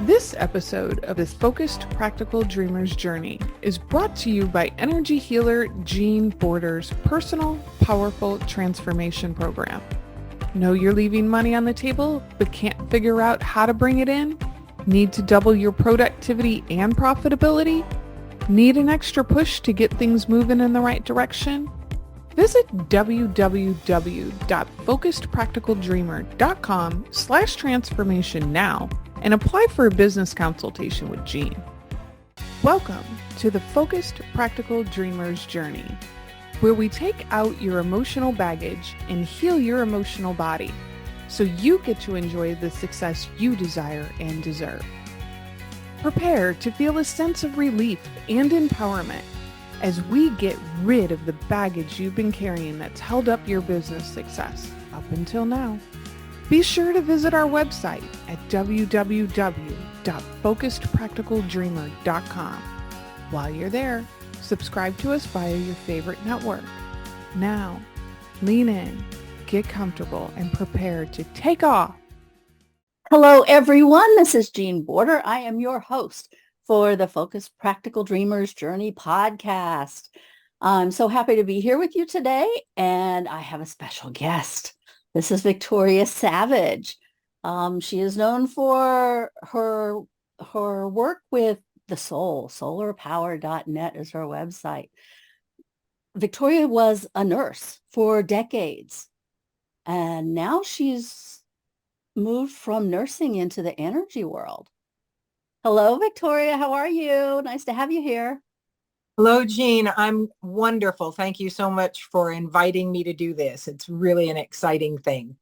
This episode of this Focused Practical Dreamer's Journey is brought to you by energy healer Jean Border's personal, powerful transformation program. Know you're leaving money on the table but can't figure out how to bring it in? Need to double your productivity and profitability? Need an extra push to get things moving in the right direction? Visit www.focusedpracticaldreamer.com/transformation now and apply for a business consultation with Jean. Welcome to the Focused Practical Dreamer's Journey, where we take out your emotional baggage and heal your emotional body so you get to enjoy the success you desire and deserve. Prepare to feel a sense of relief and empowerment as we get rid of the baggage you've been carrying that's held up your business success up until now. Be sure to visit our website at www.focusedpracticaldreamer.com. While you're there, subscribe to us via your favorite network. Now, lean in, get comfortable, and prepare to take off. Hello, everyone. This is Jean Border. I am your host for the Focused Practical Dreamer's Journey podcast. I'm so happy to be here with you today, and I have a special guest. This is Victoria Savage. She is known for her work with the soul. Solarpower.net is her website. Victoria was a nurse for decades, and now she's moved from nursing into the energy world. Hello, Victoria. How are you? Nice to have you here. Hello, Jean. I'm wonderful. Thank you so much for inviting me to do this. It's really an exciting thing.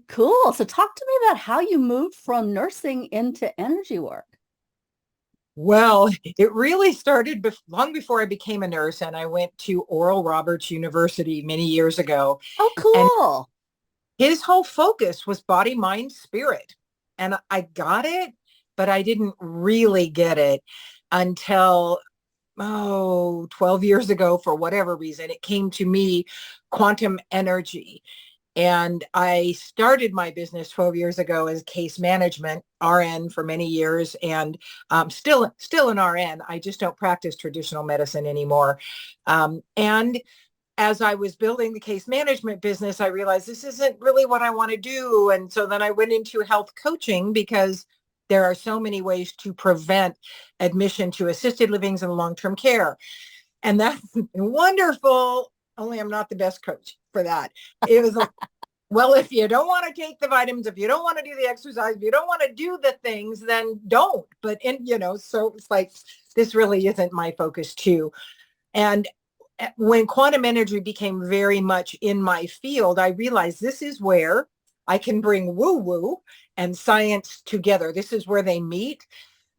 Cool. So talk to me about how you moved from nursing into energy work. Well, it really started long before I became a nurse, and I went to Oral Roberts University many years ago. Oh, cool. And his whole focus was body, mind, spirit. And I got it, but I didn't really get it until 12 years ago. For whatever reason, it came to me, quantum energy. And I started my business 12 years ago as case management, RN for many years, and still an RN. I just don't practice traditional medicine anymore. And as I was building the case management business, I realized this isn't really what I want to do. And so then I went into health coaching because there are so many ways to prevent admission to assisted livings and long-term care. And that's wonderful. Only I'm not the best coach for that. It was like, well, if you don't want to take the vitamins, if you don't want to do the exercise, if you don't want to do the things, then don't. But, so it's like, this really isn't my focus too. And when quantum energy became very much in my field, I realized this is where I can bring woo-woo and science together. This is where they meet,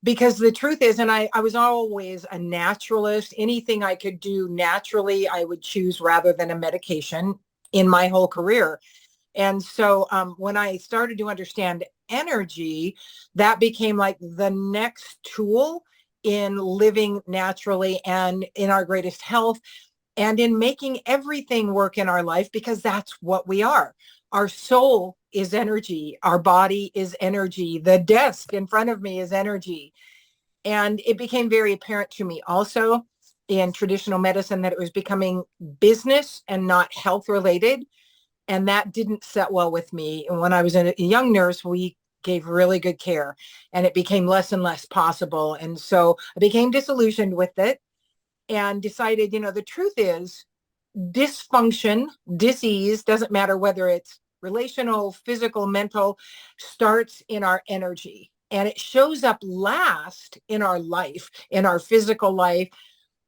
because the truth is, and I was always a naturalist. Anything I could do naturally, I would choose rather than a medication in my whole career. And so when I started to understand energy, that became like the next tool in living naturally and in our greatest health and in making everything work in our life, because that's what we are. Our soul is energy. Our body is energy. The desk in front of me is energy. And it became very apparent to me also in traditional medicine that it was becoming business and not health related. And that didn't set well with me. And when I was a young nurse, we gave really good care, and it became less and less possible. And so I became disillusioned with it and decided, the truth is dysfunction, disease, doesn't matter whether it's relational, physical, mental, starts in our energy. And it shows up last in our life, in our physical life.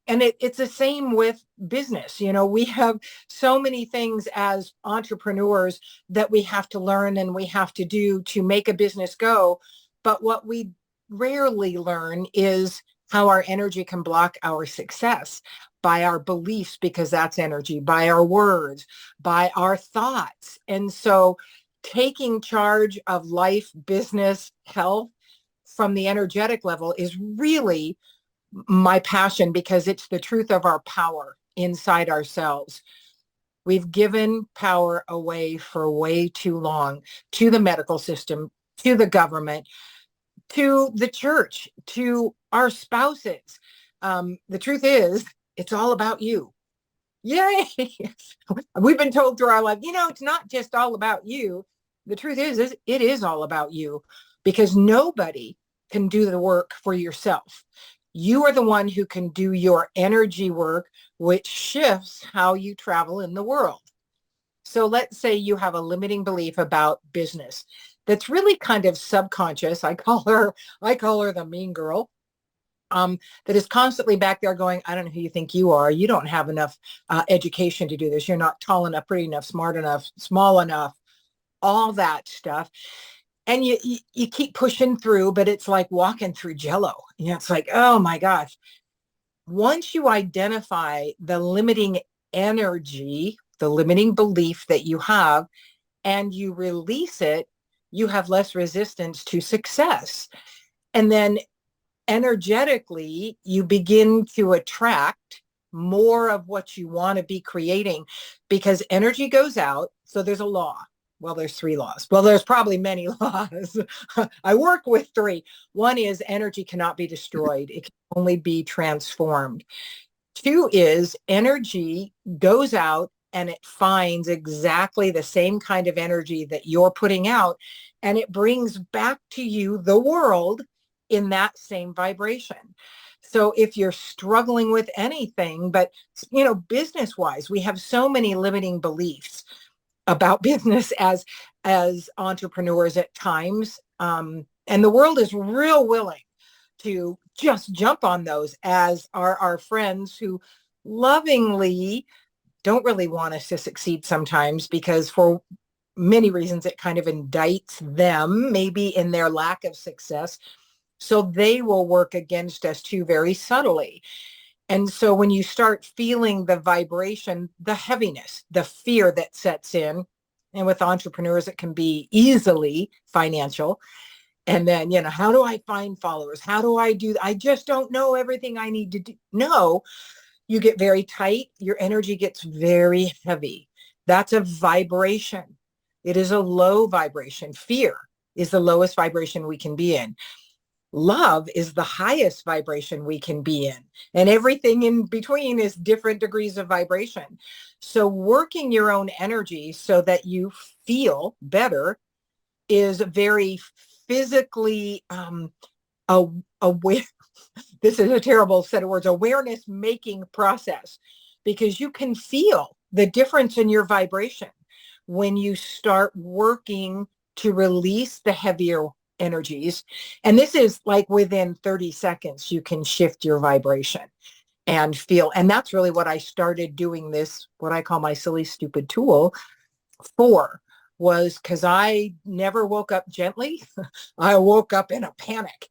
And it's the same with business. We have so many things as entrepreneurs that we have to learn and we have to do to make a business go. But what we rarely learn is how our energy can block our success by our beliefs, because that's energy, by our words, by our thoughts. And so taking charge of life, business, health from the energetic level is really my passion, because it's the truth of our power inside ourselves. We've given power away for way too long to the medical system, to the government, to the church, to our spouses. The truth is, it's all about you. Yay. We've been told through our life, it's not just all about you. The truth is it is all about you, because nobody can do the work for yourself. You are the one who can do your energy work, which shifts how you travel in the world. So let's say you have a limiting belief about business that's really kind of subconscious. I call her the mean girl. That is constantly back there going, I don't know who you think you are. You don't have enough education to do this. You're not tall enough, pretty enough, smart enough, small enough, all that stuff. And you keep pushing through, but it's like walking through Jello. It's like, oh my gosh. Once you identify the limiting energy, the limiting belief that you have, and you release it, you have less resistance to success. And then energetically, you begin to attract more of what you want to be creating, because energy goes out. So there's a law. Well, there's 3 laws. Well, there's probably many laws. I work with 3. One is energy cannot be destroyed. It can only be transformed. 2 is energy goes out and it finds exactly the same kind of energy that you're putting out, and it brings back to you the world in that same vibration. So if you're struggling with anything, but business wise, we have so many limiting beliefs about business as entrepreneurs at times. And the world is real willing to just jump on those, as are our friends who lovingly don't really want us to succeed sometimes, because for many reasons, it kind of indicts them maybe in their lack of success. So they will work against us too, very subtly. And so when you start feeling the vibration, the heaviness, the fear that sets in, and with entrepreneurs, it can be easily financial. And then, how do I find followers? How do I do? I just don't know everything I need to do. No, you get very tight. Your energy gets very heavy. That's a vibration. It is a low vibration. Fear is the lowest vibration we can be in. Love is the highest vibration we can be in, and everything in between is different degrees of vibration. So working your own energy so that you feel better is very physically aware. This is a terrible set of words, awareness making process, because you can feel the difference in your vibration when you start working to release the heavier energies. And this is like within 30 seconds, you can shift your vibration and feel. And that's really what I started doing this, what I call my silly, stupid tool for, was because I never woke up gently. I woke up in a panic,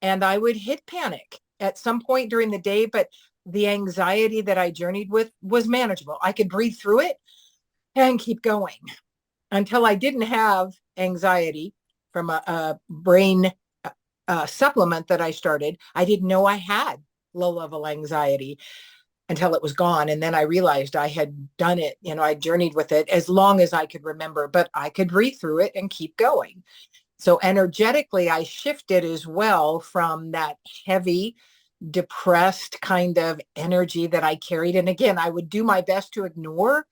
and I would hit panic at some point during the day, but the anxiety that I journeyed with was manageable. I could breathe through it and keep going until I didn't have anxiety from a brain supplement that I started. I didn't know I had low-level anxiety until it was gone. And then I realized I had done it. I journeyed with it as long as I could remember, but I could breathe through it and keep going. So energetically, I shifted as well from that heavy, depressed kind of energy that I carried. And again, I would do my best to ignore,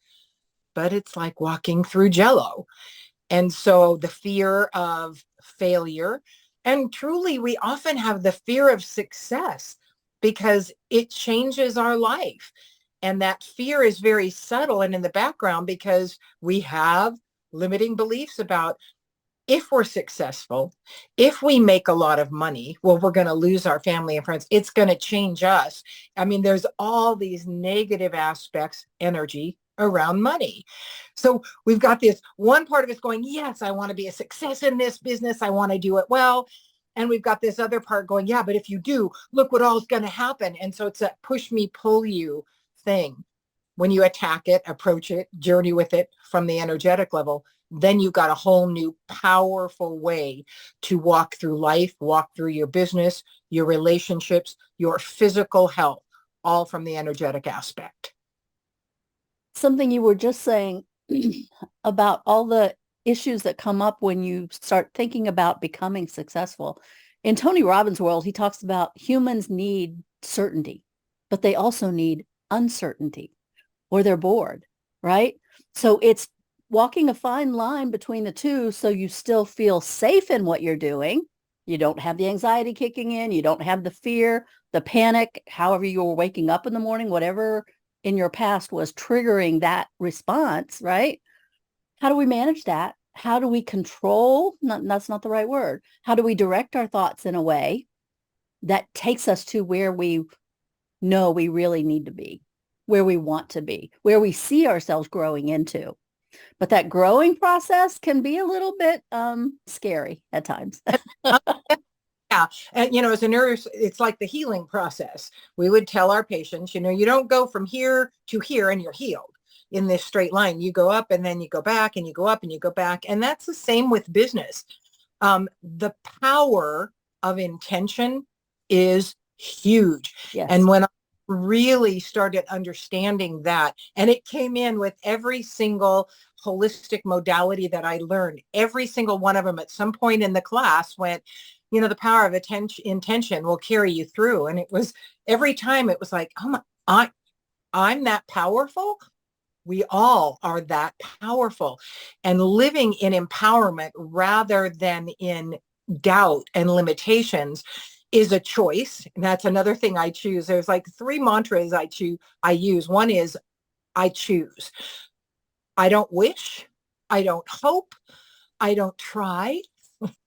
but it's like walking through Jello. And so the fear of failure, and truly, we often have the fear of success because it changes our life. And that fear is very subtle and in the background, because we have limiting beliefs about, if we're successful, if we make a lot of money, well, we're going to lose our family and friends. It's going to change us. I mean, there's all these negative aspects, energy around money. So we've got this one part of us going, yes, I want to be a success in this business. I want to do it well. And we've got this other part going, yeah, but if you do, look what all is going to happen. And so it's that push me, pull you thing. When you attack it, approach it, journey with it from the energetic level, then you've got a whole new powerful way to walk through life, walk through your business, your relationships, your physical health, all from the energetic aspect. Something you were just saying about all the issues that come up when you start thinking about becoming successful. In Tony Robbins' world, he talks about humans need certainty, but they also need uncertainty or they're bored, right? So it's walking a fine line between the two so you still feel safe in what you're doing. You don't have the anxiety kicking in. You don't have the fear, the panic, however you were waking up in the morning, whatever in your past was triggering that response, right? How do we manage that? How do we control? That's not the right word. How do we direct our thoughts in a way that takes us to where we know we really need to be, where we want to be, where we see ourselves growing into? But that growing process can be a little bit scary at times. Yeah. And, as a nurse, it's like the healing process. We would tell our patients, you don't go from here to here and you're healed in this straight line. You go up and then you go back and you go up and you go back. And that's the same with business. The power of intention is huge. Yes. And when I really started understanding that, and it came in with every single holistic modality that I learned, every single one of them at some point in the class went, the power of intention will carry you through. And it was every time it was like, oh my, I'm that powerful. We all are that powerful, and living in empowerment rather than in doubt and limitations is a choice. And that's another thing I choose. There's like 3 mantras I use. One is I choose. I don't wish, I don't hope, I don't try,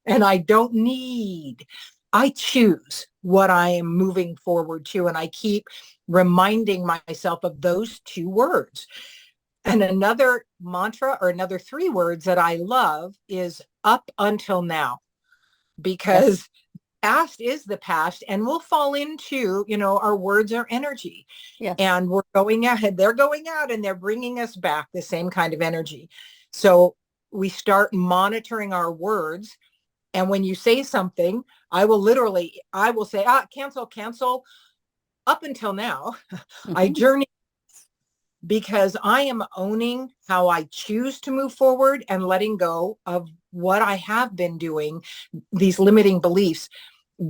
and I don't need. I choose what I am moving forward to. And I keep reminding myself of those 2 words. And another mantra, or another 3 words that I love, is up until now, because past is the past, and we'll fall into, our words are energy. Yes. And we're going ahead, they're going out and they're bringing us back the same kind of energy. So we start monitoring our words. And when you say something, I will say, cancel up until now. Mm-hmm. I journey, because I am owning how I choose to move forward and letting go of what I have been doing, these limiting beliefs.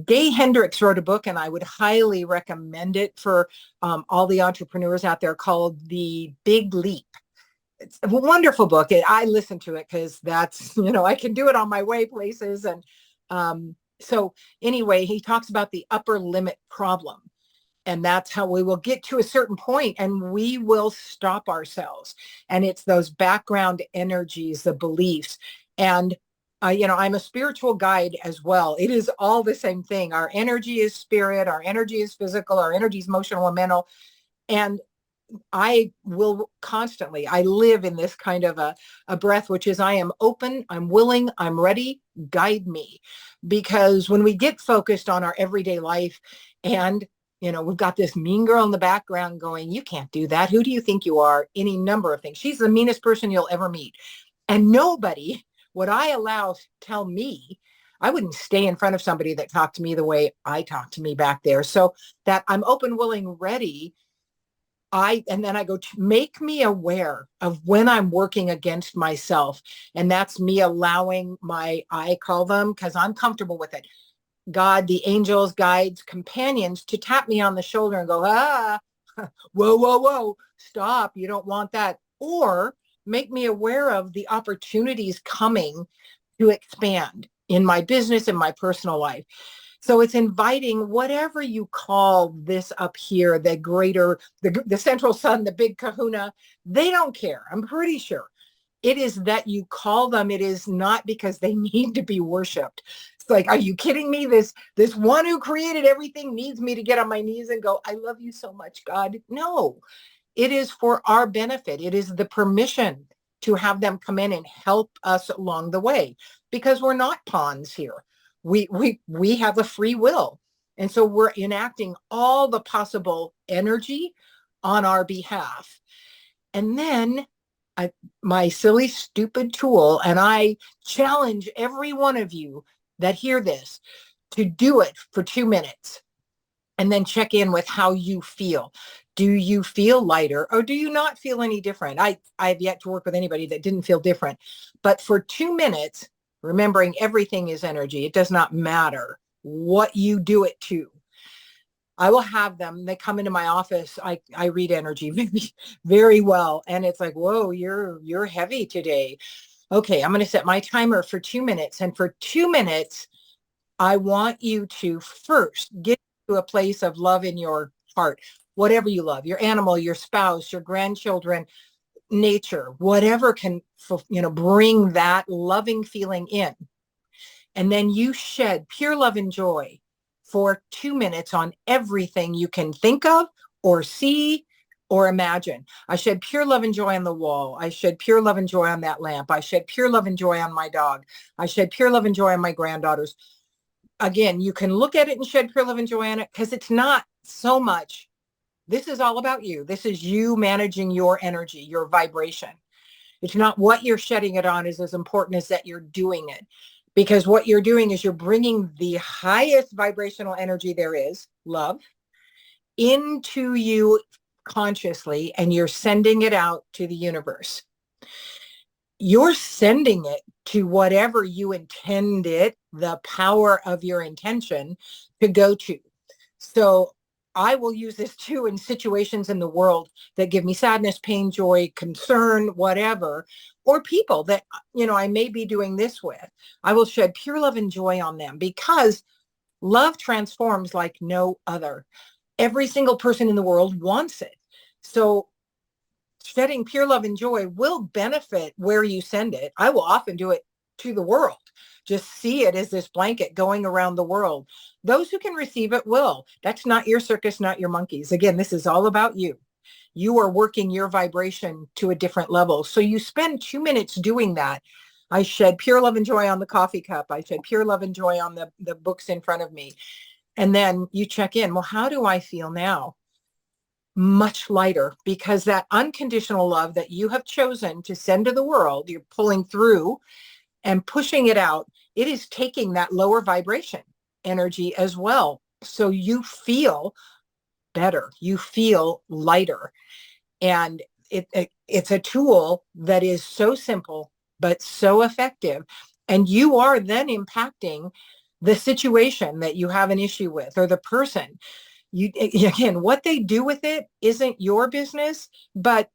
Gay Hendricks wrote a book, and I would highly recommend it for all the entrepreneurs out there, called The Big Leap. It's a wonderful book. I listen to it because that's, I can do it on my way places. And so anyway, he talks about the upper limit problem. And that's how we will get to a certain point and we will stop ourselves. And it's those background energies, the beliefs. And, I'm a spiritual guide as well. It is all the same thing. Our energy is spirit. Our energy is physical. Our energy is emotional and mental. And I will constantly, I live in this kind of a breath, which is I am open, I'm willing, I'm ready, guide me. Because when we get focused on our everyday life and we've got this mean girl in the background going, you can't do that. Who do you think you are? Any number of things. She's the meanest person you'll ever meet. And nobody would I allow tell me, I wouldn't stay in front of somebody that talked to me the way I talked to me back there. So that I'm open, willing, ready. And then I go to make me aware of when I'm working against myself. And that's me allowing I call them, because I'm comfortable with it, God, the angels, guides, companions, to tap me on the shoulder and go, whoa, stop. You don't want that. Or make me aware of the opportunities coming to expand in my business and my personal life. So it's inviting whatever you call this up here, the greater, the central sun, the big kahuna, they don't care. I'm pretty sure. It is that you call them. It is not because they need to be worshiped. It's like, are you kidding me? This one who created everything needs me to get on my knees and go, I love you so much, God. No, it is for our benefit. It is the permission to have them come in and help us along the way, because we're not pawns here. We have a free will. And so we're enacting all the possible energy on our behalf. And then my silly, stupid tool, and I challenge every one of you that hear this to do it for 2 minutes and then check in with how you feel. Do you feel lighter, or do you not feel any different? I've yet to work with anybody that didn't feel different. But for 2 minutes, remembering everything is energy, it does not matter what you do it to. I will have them, they come into my office. I read energy very, very well. And it's like, whoa, you're heavy today. Okay, I'm going to set my timer for 2 minutes. And for 2 minutes, I want you to first get to a place of love in your heart, whatever you love, your animal, your spouse, your grandchildren, nature, whatever can, bring that loving feeling in. And then you shed pure love and joy for 2 minutes on everything you can think of or see or imagine. I shed pure love and joy on the wall. I shed pure love and joy on that lamp. I shed pure love and joy on my dog. I shed pure love and joy on my granddaughters. Again, you can look at it and shed pure love and joy on it, because it's not so much, this is all about you. This is you managing your energy, your vibration. It's not what you're shedding it on is as important as that you're doing it. Because what you're doing is you're bringing the highest vibrational energy there is, love, into you consciously, and you're sending it out to the universe. You're sending it to whatever you intend it, the power of your intention, to go to. So I will use this too in situations in the world that give me sadness, pain, joy, concern, whatever, or people that, I may be doing this with. I will shed pure love and joy on them, because love transforms like no other. Every single person in the world wants it. So shedding pure love and joy will benefit where you send it. I will often do it to the world. Just see it as this blanket going around the world. Those who can receive it will. That's not your circus, not your monkeys. Again, this is all about you. You are working your vibration to a different level. So you spend 2 minutes doing that. I shed pure love and joy on the coffee cup. I shed pure love and joy on the books in front of me. And then you check in. Well, how do I feel now? Much lighter, because that unconditional love that you have chosen to send to the world, you're pulling through and pushing it out. It is taking that lower vibration energy as well. So you feel better. You feel lighter. And it's a tool that is so simple, but so effective. And you are then impacting the situation that you have an issue with, or the person. Again, what they do with it isn't your business, but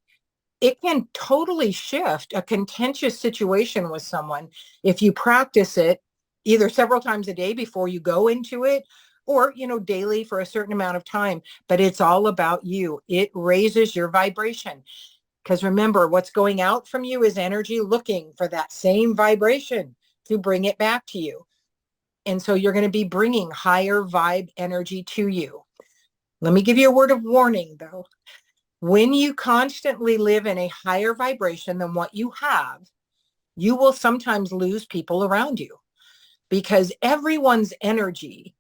it can totally shift a contentious situation with someone if you practice it either several times a day before you go into it, or, daily for a certain amount of time. But it's all about you. It raises your vibration. Because remember, what's going out from you is energy looking for that same vibration to bring it back to you. And so you're going to be bringing higher vibe energy to you. Let me give you a word of warning, though. When you constantly live in a higher vibration than what you have, you will sometimes lose people around you, because everyone's energy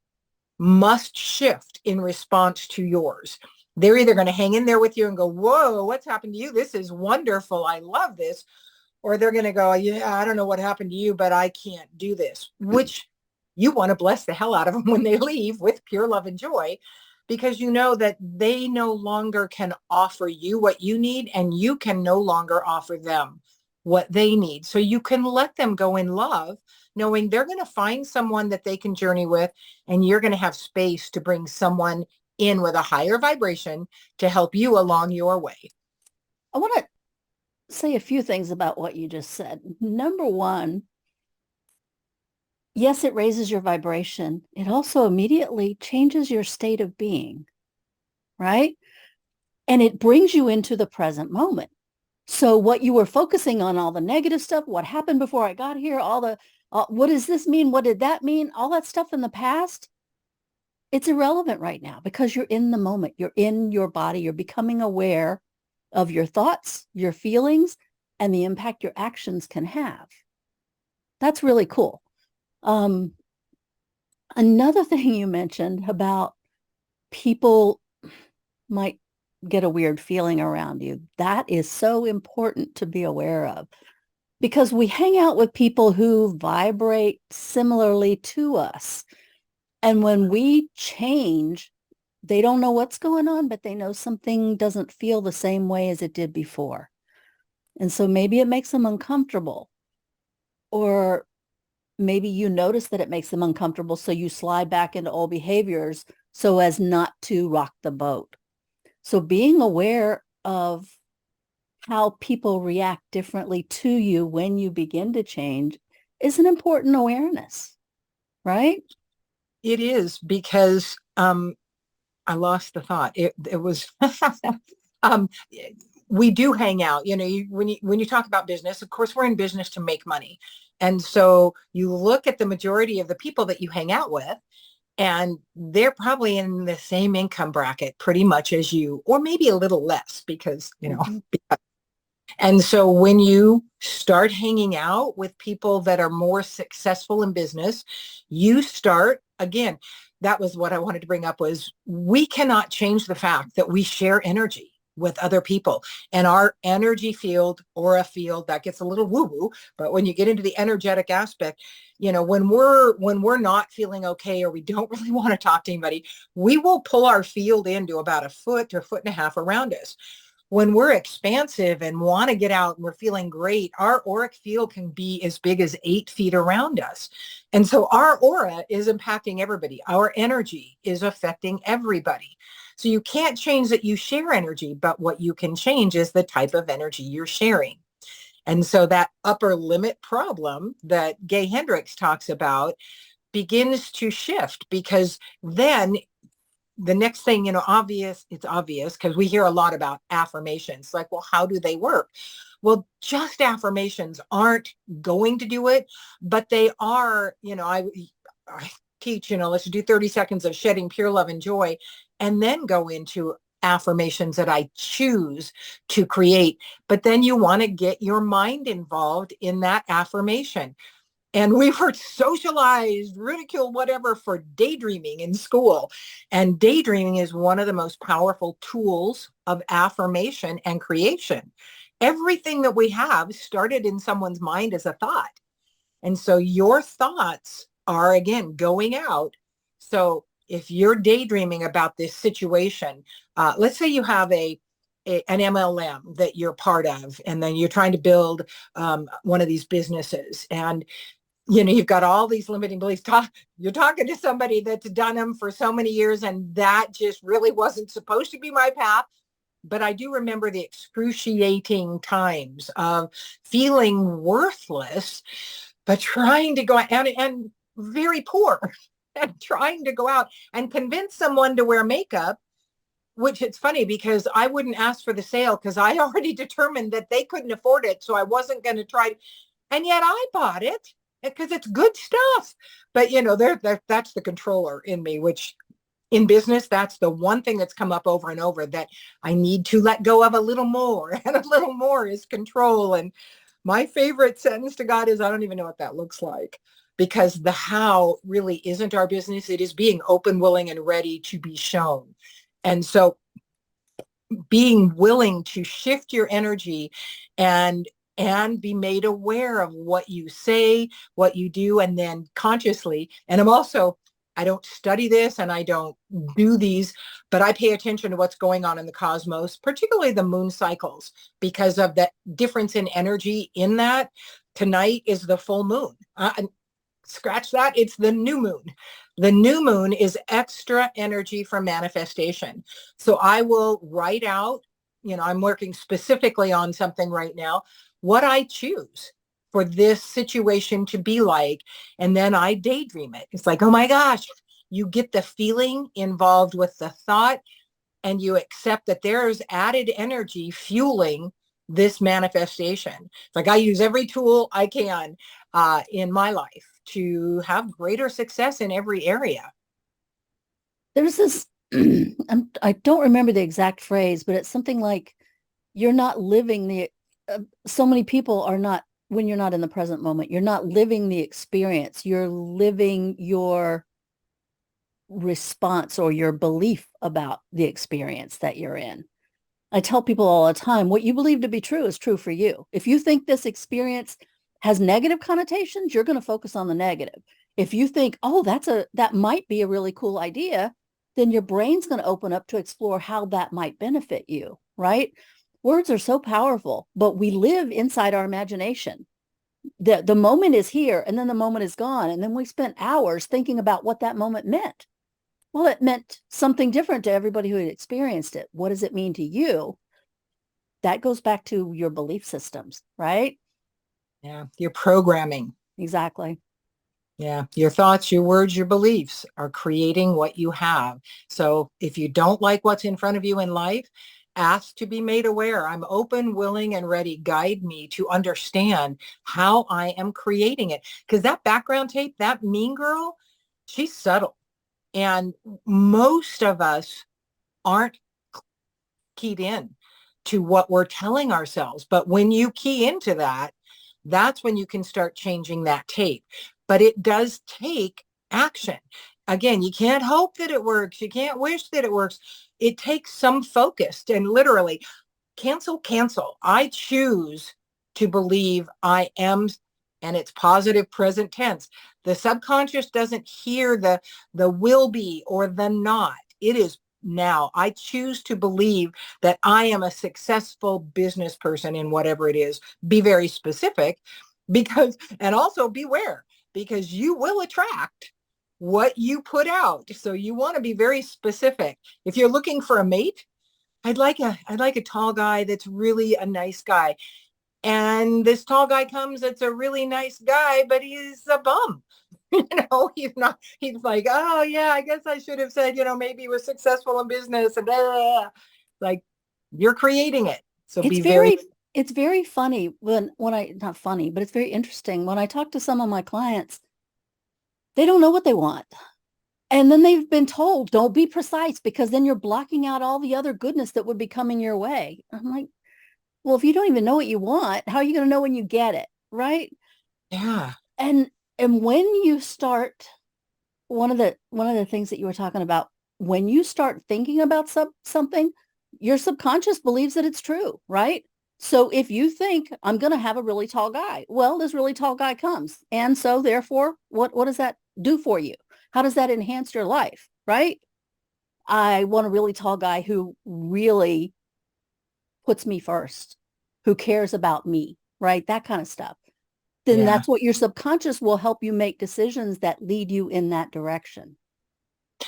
must shift in response to yours. They're either going to hang in there with you and go, whoa, what's happened to you? This is wonderful. I love this. Or they're going to go, yeah, I don't know what happened to you, but I can't do this, which you want to bless the hell out of them when they leave with pure love and joy, because you know that they no longer can offer you what you need, and you can no longer offer them what they need. So you can let them go in love, knowing they're going to find someone that they can journey with, and you're going to have space to bring someone in with a higher vibration to help you along your way. I want to say a few things about what you just said. Number one, yes, it raises your vibration. It also immediately changes your state of being, right? And it brings you into the present moment. So what you were focusing on, all the negative stuff, what happened before I got here, what does this mean? What did that mean? All that stuff in the past, it's irrelevant right now, because you're in the moment. You're in your body. You're becoming aware of your thoughts, your feelings, and the impact your actions can have. That's really cool. Another thing you mentioned about people might get a weird feeling around you. That is so important to be aware of, because we hang out with people who vibrate similarly to us. And when we change, they don't know what's going on, but they know something doesn't feel the same way as it did before. And so maybe it makes them uncomfortable, or maybe you notice that it makes them uncomfortable, so you slide back into old behaviors so as not to rock the boat. So being aware of how people react differently to you when you begin to change is an important awareness, right? It is, because I lost the thought. It was um, we do hang out. When you talk about business, of course, we're in business to make money, and so you look at the majority of the people that you hang out with, and they're probably in the same income bracket pretty much as you, or maybe a little less, because and so when you start hanging out with people that are more successful in business, you start, again, that was what I wanted to bring up, was we cannot change the fact that we share energy with other people, and our energy field, aura field, that gets a little woo-woo, but when you get into the energetic aspect, when we're not feeling okay, or we don't really want to talk to anybody, we will pull our field into about a foot to a foot and a half around us. When we're expansive and want to get out and we're feeling great, our auric field can be as big as 8 feet around us. And so our aura is impacting everybody. Our energy is affecting everybody. So you can't change that you share energy, but what you can change is the type of energy you're sharing. And so that upper limit problem that Gay Hendricks talks about begins to shift, because then the next thing, it's obvious because we hear a lot about affirmations. Like, well, how do they work? Well, just affirmations aren't going to do it, but they are, I teach, let's do 30 seconds of shedding pure love and joy, and then go into affirmations that I choose to create. But then you want to get your mind involved in that affirmation. And we were socialized, ridiculed, whatever, for daydreaming in school. And daydreaming is one of the most powerful tools of affirmation and creation. Everything that we have started in someone's mind as a thought. And so your thoughts are, again, going out. So if you're daydreaming about this situation, let's say you have an MLM that you're part of, and then you're trying to build one of these businesses, and you've got all these limiting beliefs. You're talking to somebody that's done them for so many years, and that just really wasn't supposed to be my path. But I do remember the excruciating times of feeling worthless, but trying to go out and very poor, and trying to go out and convince someone to wear makeup, which it's funny because I wouldn't ask for the sale because I already determined that they couldn't afford it. So I wasn't going to try. And yet I bought it because it's good stuff. But, that's the controller in me, which in business, that's the one thing that's come up over and over, that I need to let go of a little more, and a little more is control. And my favorite sentence to God is, I don't even know what that looks like, because the how really isn't our business. It is being open, willing, and ready to be shown. And so being willing to shift your energy and be made aware of what you say, what you do, and then consciously. And I don't study this and I don't do these, but I pay attention to what's going on in the cosmos, particularly the moon cycles, because of that difference in energy in that. Tonight is the full moon. Scratch that. It's the new moon. The new moon is extra energy for manifestation. So I will write out, I'm working specifically on something right now, what I choose for this situation to be like. And then I daydream it. It's like, oh my gosh, you get the feeling involved with the thought, and you accept that there's added energy fueling this manifestation. It's like I use every tool I can in my life to have greater success in every area. There's this, I don't remember the exact phrase, but it's something like, you're not living so many people are not, when you're not in the present moment, you're not living the experience. You're living your response or your belief about the experience that you're in. I tell people all the time, what you believe to be true is true for you. If you think this experience has negative connotations, you're going to focus on the negative. If you think, oh, that might be a really cool idea, then your brain's going to open up to explore how that might benefit you, right? Words are so powerful, but we live inside our imagination. The moment is here and then the moment is gone. And then we spent hours thinking about what that moment meant. Well, it meant something different to everybody who had experienced it. What does it mean to you? That goes back to your belief systems, right? Yeah. Your programming. Exactly. Yeah. Your thoughts, your words, your beliefs are creating what you have. So if you don't like what's in front of you in life, ask to be made aware. I'm open, willing, and ready. Guide me to understand how I am creating it. Because that background tape, that mean girl, she's subtle. And most of us aren't keyed in to what we're telling ourselves. But when you key into that, that's when you can start changing that tape. But it does take action. Again, you can't hope that it works. You can't wish that it works. It takes some focus and literally cancel. I choose to believe I am, and it's positive present tense. The subconscious doesn't hear the will be or the not. It is now. I choose to believe that I am a successful business person in whatever it is. Be very specific because, and also beware, because you will attract what you put out. So you want to be very specific. If you're looking for a mate, I'd like a tall guy that's really a nice guy. And this tall guy comes, it's a really nice guy, but he's a bum. He's like, oh yeah, I guess I should have said, maybe he was successful in business and blah, blah, blah. Like you're creating it. So It's be very, very funny when I, not funny, but it's very interesting. When I talk to some of my clients, they don't know what they want. And then they've been told, don't be precise because then you're blocking out all the other goodness that would be coming your way. I'm like, well, if you don't even know what you want, how are you going to know when you get it? Right. yeah. And when you start, one of the things that you were talking about, when you start thinking about something, your subconscious believes that it's true, right? So if you think I'm going to have a really tall guy, well, this really tall guy comes. And so therefore, what does that do for you? How does that enhance your life, right? I want a really tall guy who really puts me first, who cares about me, right? That kind of stuff. Then Yeah. that's what your subconscious will help you make decisions that lead you in that direction.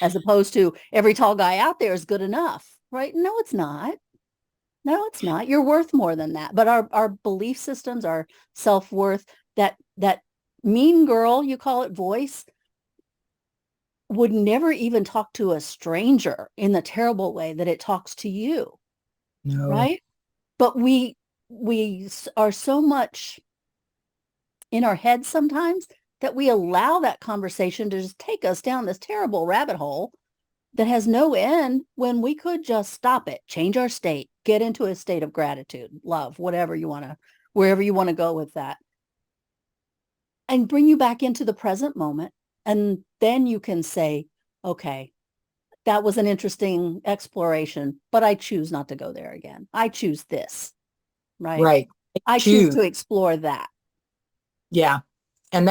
As opposed to every tall guy out there is good enough, right? No, it's not. No, it's not. You're worth more than that. But our belief systems, our self-worth, that mean girl, you call it, voice, would never even talk to a stranger in the terrible way that it talks to you. No. Right? But we are so much in our heads sometimes that we allow that conversation to just take us down this terrible rabbit hole that has no end when we could just stop it, change our state, get into a state of gratitude, love, wherever you want to go with that, and bring you back into the present moment. And then you can say, okay, that was an interesting exploration, but I choose not to go there again. I choose this, right? Right. I choose to explore that. Yeah. And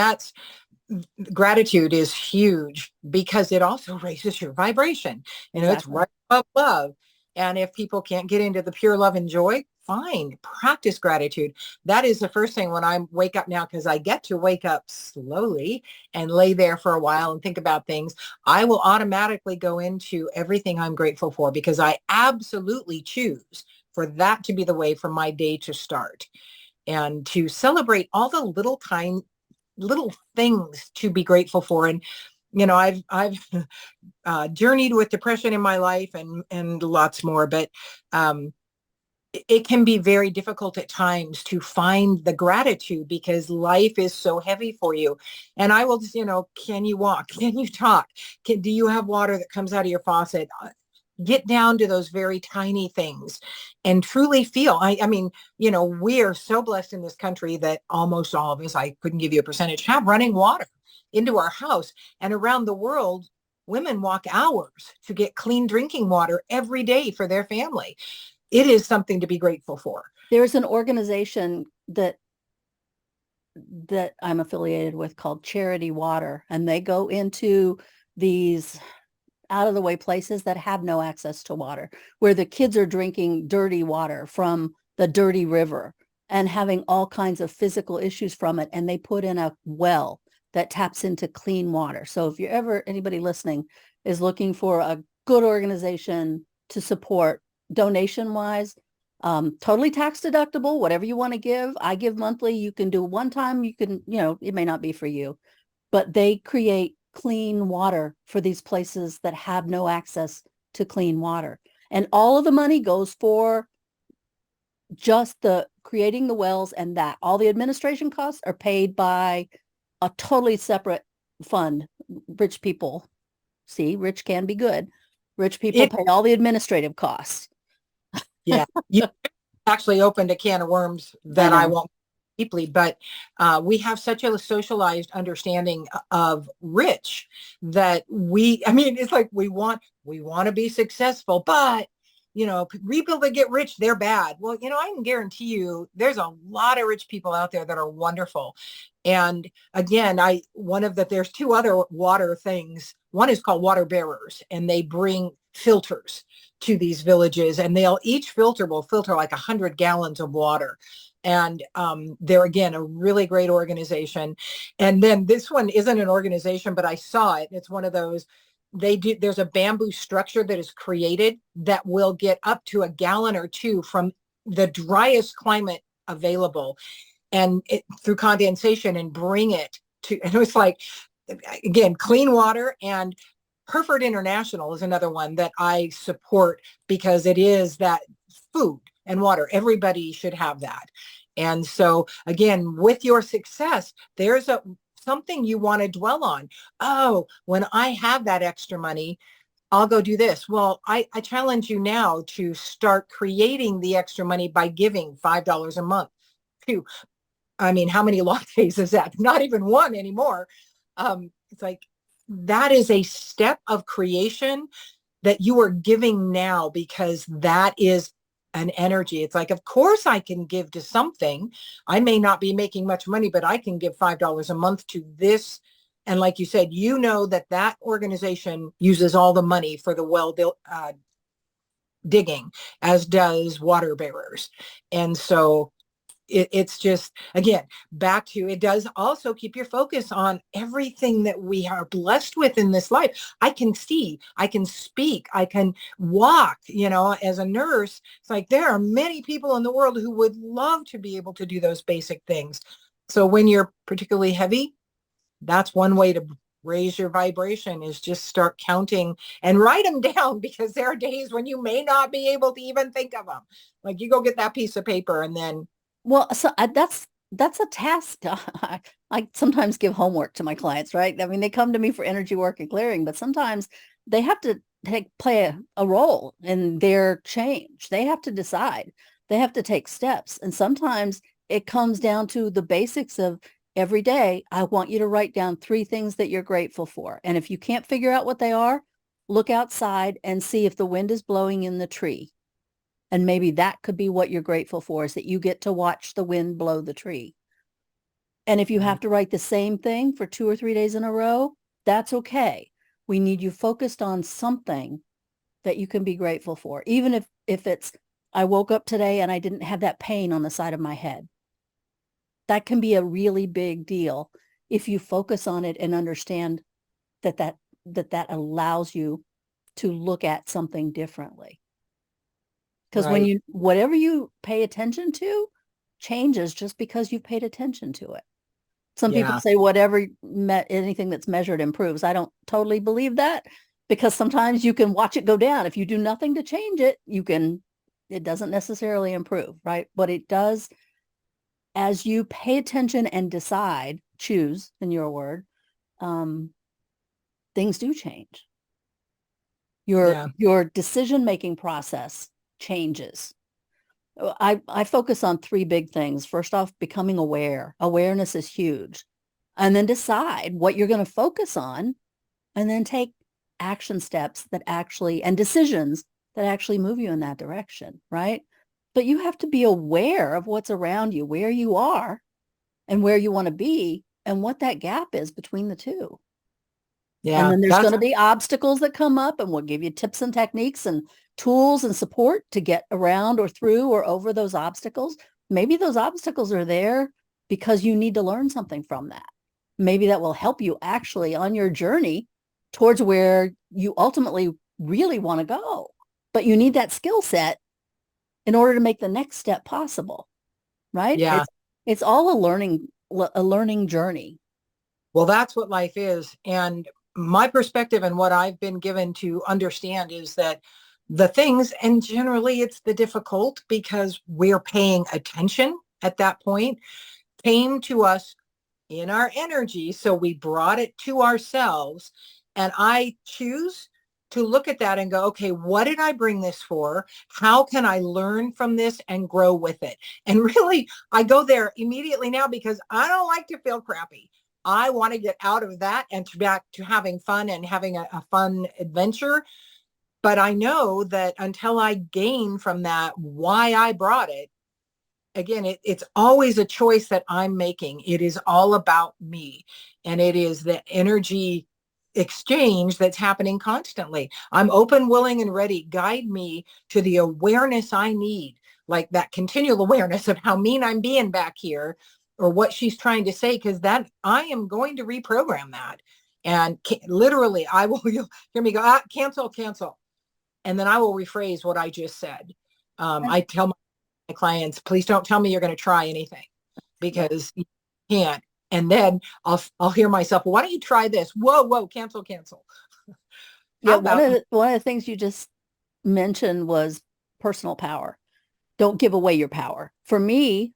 gratitude is huge because it also raises your vibration. Exactly. It's right above love. And if people can't get into the pure love and joy, fine, practice gratitude. That is the first thing when I wake up now, because I get to wake up slowly and lay there for a while and think about things. I will automatically go into everything I'm grateful for because I absolutely choose for that to be the way for my day to start and to celebrate all the little things to be grateful for. And I've journeyed with depression in my life and lots more, but it can be very difficult at times to find the gratitude because life is so heavy for you. And I will just, can you walk? Can you talk? Do you have water that comes out of your faucet? Get down to those very tiny things and truly feel. I mean, we are so blessed in this country that almost all of us, I couldn't give you a percentage, have running water into our house. And around the world, women walk hours to get clean drinking water every day for their family. It is something to be grateful for. There's an organization that I'm affiliated with called Charity Water, and they go into these out of the way places that have no access to water, where the kids are drinking dirty water from the dirty river. and having all kinds of physical issues from it. And they put in a well that taps into clean water. So if you're ever, anybody listening is looking for a good organization to support donation wise, totally tax deductible, whatever you want to give. I give monthly. You can do one time. You can, it may not be for you, but they create clean water for these places that have no access to clean water. And all of the money goes for just the creating the wells, and that all the administration costs are paid by a totally separate fund. Rich people, see, rich can be good. Rich people pay all the administrative costs. Yeah. You actually opened a can of worms that I won't deeply, but we have such a socialized understanding of rich that it's like we want to be successful, but people that get rich, they're bad. Well, I can guarantee you there's a lot of rich people out there that are wonderful. And again, there's two other water things. One is called water bearers, and they bring filters to these villages, and each filter will filter like 100 gallons of water. And they're, again, a really great organization. And then this one isn't an organization, but I saw it. It's one of those, there's a bamboo structure that is created that will get up to a gallon or two from the driest climate available, and through condensation, and bring it to, and it was like, again, clean water. And Hereford International is another one that I support, because it is that food and water. Everybody should have that. And so again, with your success, there's something you want to dwell on. Oh, when I have that extra money, I'll go do this. Well, I challenge you now to start creating the extra money by giving $5 a month to, how many lattes is that? Not even one anymore. It's like, that is a step of creation that you are giving now, because that is an energy. It's like, of course I can give to something. I may not be making much money, but I can give $5 a month to this. And like you said, that organization uses all the money for the well digging, as does water bearers. And so it's just, again, back to, it does also keep your focus on everything that we are blessed with in this life. I can see, I can speak, I can walk, as a nurse. It's like, there are many people in the world who would love to be able to do those basic things. So when you're particularly heavy, that's one way to raise your vibration, is just start counting and write them down, because there are days when you may not be able to even think of them. Like, you go get that piece of paper, and then, well, so that's a task. I sometimes give homework to my clients, right? They come to me for energy work and clearing, but sometimes they have to play a role in their change. They have to decide. They have to take steps. And sometimes it comes down to the basics of, every day, I want you to write down 3 things that you're grateful for. And if you can't figure out what they are, look outside and see if the wind is blowing in the tree. And maybe that could be what you're grateful for, is that you get to watch the wind blow the tree. And if you have to write the same thing for 2 or 3 days in a row, that's okay. We need you focused on something that you can be grateful for. Even if it's, I woke up today and I didn't have that pain on the side of my head. That can be a really big deal if you focus on it and understand that allows you to look at something differently. Because right. Whatever you pay attention to changes just because you've paid attention to it. Some people say anything that's measured improves. I don't totally believe that, because sometimes you can watch it go down. If you do nothing to change it, it doesn't necessarily improve, right? But it does, as you pay attention and decide, choose, in your word, things do change. Your decision-making process changes. I focus on 3 big things. First off, becoming aware. Awareness is huge. And then decide what you're going to focus on, and then take action steps and decisions that actually move you in that direction, right? But you have to be aware of what's around you, where you are and where you want to be, and what that gap is between the two. Yeah. And then there's going to be obstacles that come up, and we'll give you tips and techniques and tools and support to get around or through or over those obstacles. maybe those obstacles are there because you need to learn something from that. Maybe that will help you actually on your journey towards where you ultimately really want to go. But you need that skill set in order to make the next step possible, right? Yeah. It's all a learning journey. Well, that's what life is. And my perspective and what I've been given to understand is that the things, and generally it's the difficult because we're paying attention at that point, came to us in our energy. So we brought it to ourselves. And I choose to look at that and go, okay, what did I bring this for? How can I learn from this and grow with it? And really, I go there immediately now because I don't like to feel crappy. I want to get out of that and back to having fun and having a fun adventure. But I know that until I gain from that why I brought it, again, it's always a choice that I'm making. It is all about me. And it is the energy exchange that's happening constantly. I'm open, willing, and ready. Guide me to the awareness I need, like that continual awareness of how mean I'm being back here or what she's trying to say, because that I am going to reprogram that. And literally, I will, you'll hear me go, cancel. And then I will rephrase what I just said. I tell my clients, please don't tell me you're going to try anything because you can't. And then I'll hear myself, well, why don't you try this? Whoa, cancel. Yeah, one of the things you just mentioned was personal power. Don't give away your power. For me,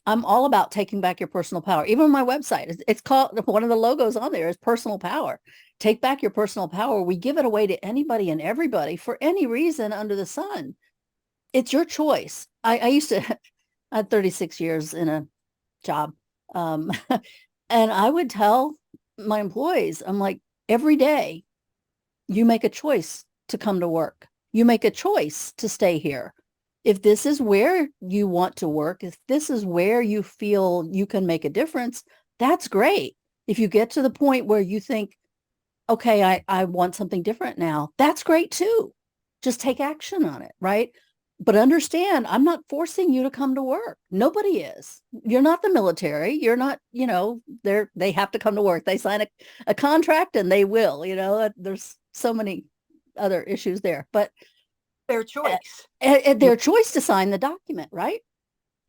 I'm all about taking back your personal power. Even on my website, it's called, one of the logos on there is personal power. Take back your personal power. We give it away to anybody and everybody for any reason under the sun. It's your choice. I used to, I had 36 years in a job. And I would tell my employees, I'm like, every day you make a choice to come to work. You make a choice to stay here. If this is where you want to work, if this is where you feel you can make a difference, that's great. If you get to the point where you think, okay, I want something different now, that's great too. Just take action on it, right? But understand, I'm not forcing you to come to work. Nobody is. You're not the military. You're not, they have to come to work. They sign a contract and they will, there's so many other issues there, but their choice. Their choice to sign the document, right?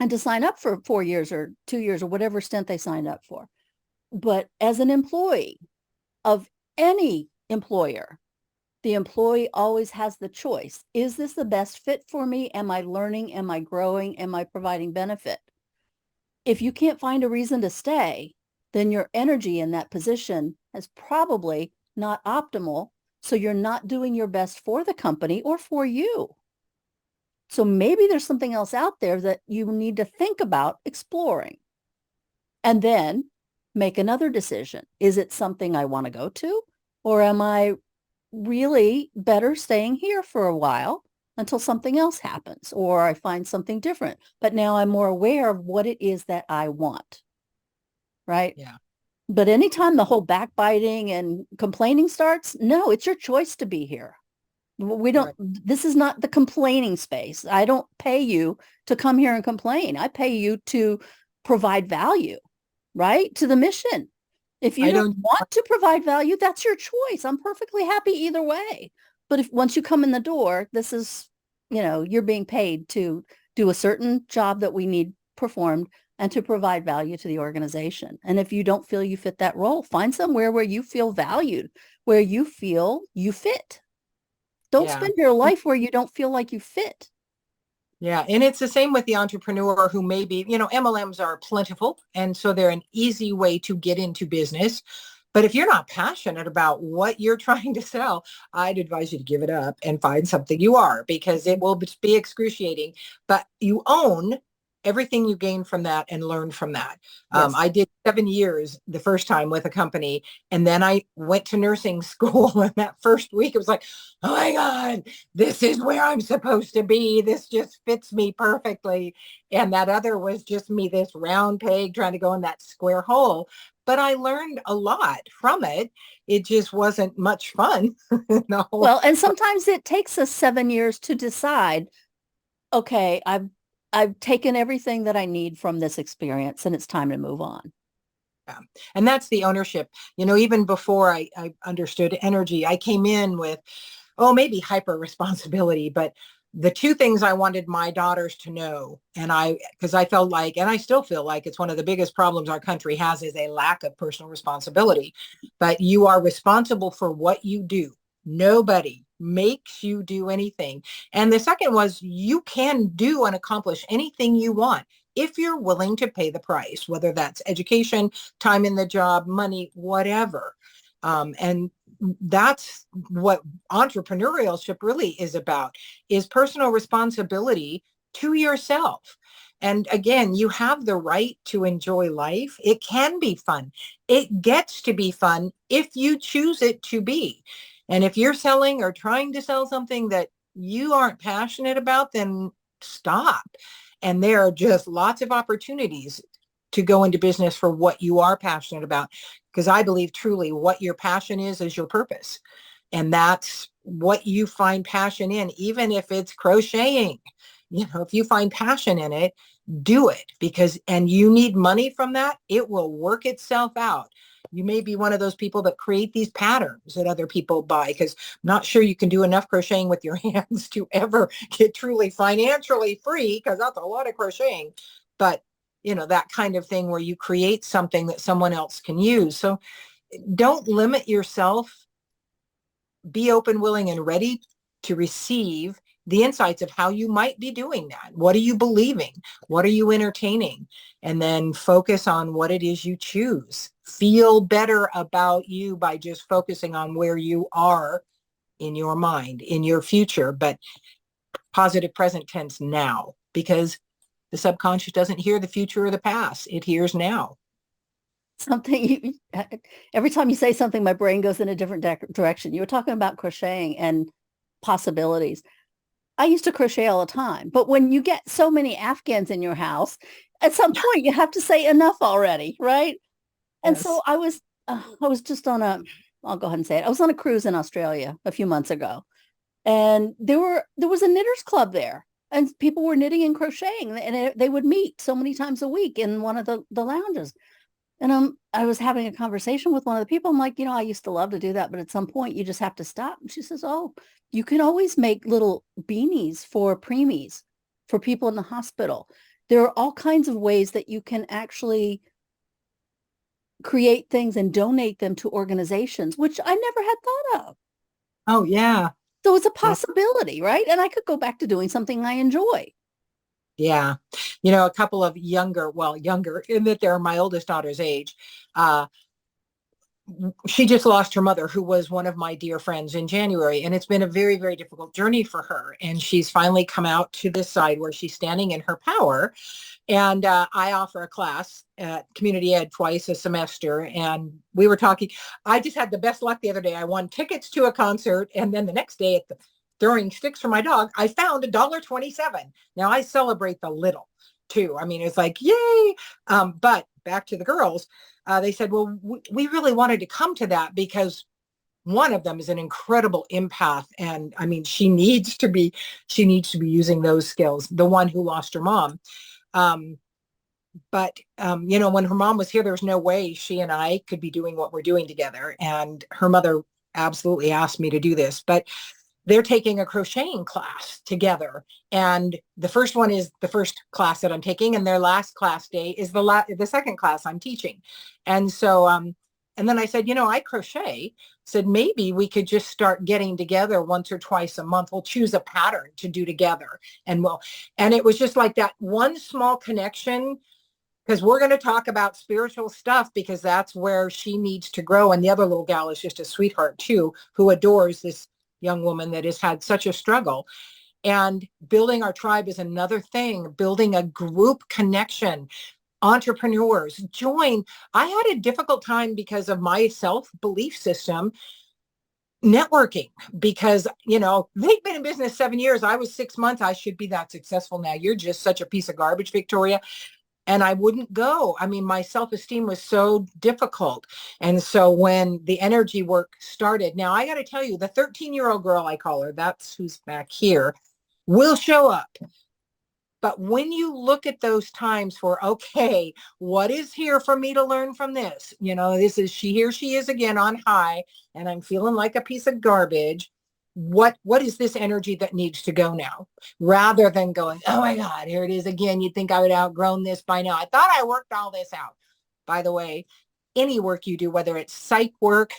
And to sign up for 4 years or 2 years or whatever stint they signed up for. But as an employee of any employer, the employee always has the choice. Is this the best fit for me? Am I learning? Am I growing? Am I providing benefit? If you can't find a reason to stay, then your energy in that position is probably not optimal. So you're not doing your best for the company or for you. So maybe there's something else out there that you need to think about exploring. And then make another decision. Is it something I want to go to? Or am I really better staying here for a while until something else happens or I find something different? But now I'm more aware of what it is that I want. Right? Yeah. But anytime the whole backbiting and complaining starts, no, it's your choice to be here. We don't, This is not the complaining space. I don't pay you to come here and complain. I pay you to provide value, right? To the mission. If you don't want to provide value, that's your choice. I'm perfectly happy either way. But if once you come in the door, this is, you're being paid to do a certain job that we need performed and to provide value to the organization. And if you don't feel you fit that role, find somewhere where you feel valued, where you feel you fit. Don't spend your life where you don't feel like you fit. Yeah. And it's the same with the entrepreneur who maybe, MLMs are plentiful. And so they're an easy way to get into business. But if you're not passionate about what you're trying to sell, I'd advise you to give it up and find something you are, because it will be excruciating. But you own everything you gain from that and learn from that. Yes. I did 7 years the first time with a company, and then I went to nursing school. And that first week, it was like, oh my God, this is where I'm supposed to be. This just fits me perfectly. And that other was just me, this round peg trying to go in that square hole. But I learned a lot from it. It just wasn't much fun. No. Well, and sometimes it takes us 7 years to decide, okay, I've taken everything that I need from this experience and it's time to move on. Yeah. And that's the ownership. Even before I understood energy, I came in with, maybe hyper responsibility, but the two things I wanted my daughters to know, because I felt like, and I still feel like it's one of the biggest problems our country has, is a lack of personal responsibility. But you are responsible for what you do. Nobody makes you do anything. And the second was, you can do and accomplish anything you want if you're willing to pay the price, whether that's education, time in the job, money, whatever. And that's what entrepreneurship really is about, is personal responsibility to yourself. And again, you have the right to enjoy life. It can be fun. It gets to be fun if you choose it to be. And if you're selling or trying to sell something that you aren't passionate about, then stop. And there are just lots of opportunities to go into business for what you are passionate about. Because I believe truly what your passion is your purpose. And that's what you find passion in, even if it's crocheting. If you find passion in it, do it, and you need money from that, it will work itself out. You may be one of those people that create these patterns that other people buy, because I'm not sure you can do enough crocheting with your hands to ever get truly financially free, because that's a lot of crocheting. But that kind of thing where you create something that someone else can use. So don't limit yourself. Be open, willing, and ready to receive the insights of how you might be doing that. What are you believing? What are you entertaining? And then focus on what it is you choose. Feel better about you by just focusing on where you are in your mind, in your future, but positive present tense now, because the subconscious doesn't hear the future or the past. It hears now. Every time you say something, my brain goes in a different direction. You were talking about crocheting and possibilities. I used to crochet all the time, but when you get so many Afghans in your house, at some point you have to say enough already, right? And so I was just I'll go ahead and say it. I was on a cruise in Australia a few months ago, and there was a knitters club there. And people were knitting and crocheting, and they would meet so many times a week in one of the lounges. And I was having a conversation with one of the people. I'm like, I used to love to do that, but at some point you just have to stop. And she says, oh, you can always make little beanies for preemies, for people in the hospital. There are all kinds of ways that you can actually create things and donate them to organizations, which I never had thought of. Oh, yeah. So it's a possibility, right? And I could go back to doing something I enjoy. Yeah. A couple of younger in that they're my oldest daughter's age. She just lost her mother, who was one of my dear friends, in January. And it's been a very, very difficult journey for her. And she's finally come out to this side where she's standing in her power. And I offer a class at Community Ed twice a semester. And we were talking. I just had the best luck the other day. I won tickets to a concert. And then the next day throwing sticks for my dog, I found $1.27. Now I celebrate the little too. I mean, it's like, yay. But back to the girls, they said, well, we really wanted to come to that because one of them is an incredible empath. And I mean, she needs to be using those skills. The one who lost her mom. But when her mom was here, there was no way she and I could be doing what we're doing together. And her mother absolutely asked me to do this, but they're taking a crocheting class together. And the first one is the first class that I'm taking. And their last class day is the second class I'm teaching. And so, and then I said, I crochet. Said, maybe we could just start getting together once or twice a month. We'll choose a pattern to do together. And it was just like that one small connection, because we're going to talk about spiritual stuff, because that's where she needs to grow. And the other little gal is just a sweetheart too, who adores this young woman that has had such a struggle. And building our tribe is another thing, building a group connection. Entrepreneurs join. I had a difficult time because of my self-belief system networking, because, they've been in business 7 years. I was 6 months. I should be that successful now. You're just such a piece of garbage, Victoria. And I wouldn't go. I mean, my self-esteem was so difficult. And so when the energy work started, now I got to tell you, the 13-year-old girl, I call her, that's who's back here, will show up. But when you look at those times for, okay, what is here for me to learn from this? This is here she is again on high, and I'm feeling like a piece of garbage. What is this energy that needs to go now? Rather than going, oh my God, here it is again. You'd think I would have outgrown this by now. I thought I worked all this out. By the way, any work you do, whether it's psych work,